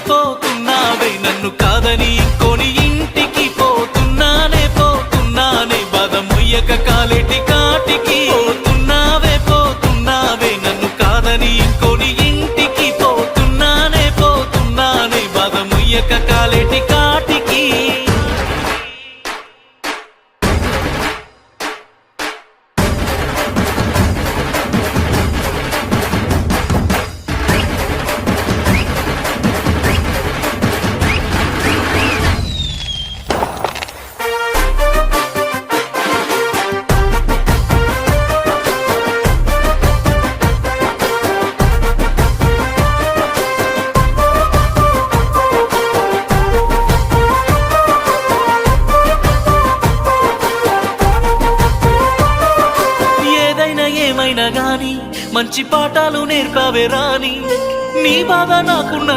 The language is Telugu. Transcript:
పోతున్నావే నన్ను కాదని ఇంకోని ఇంటికి పోతున్నానే బాధ మొయ్యక కాలేటి కాటికి పోతున్నావే నన్ను కాదని ఇంకోని ఇంటికి పోతున్నానే బాధ మొయ్యక కాలేటి కాటికి. ఏమైనా గాని మంచి పాఠాలు నేర్పావే రాని నీ బాధ నాకున్న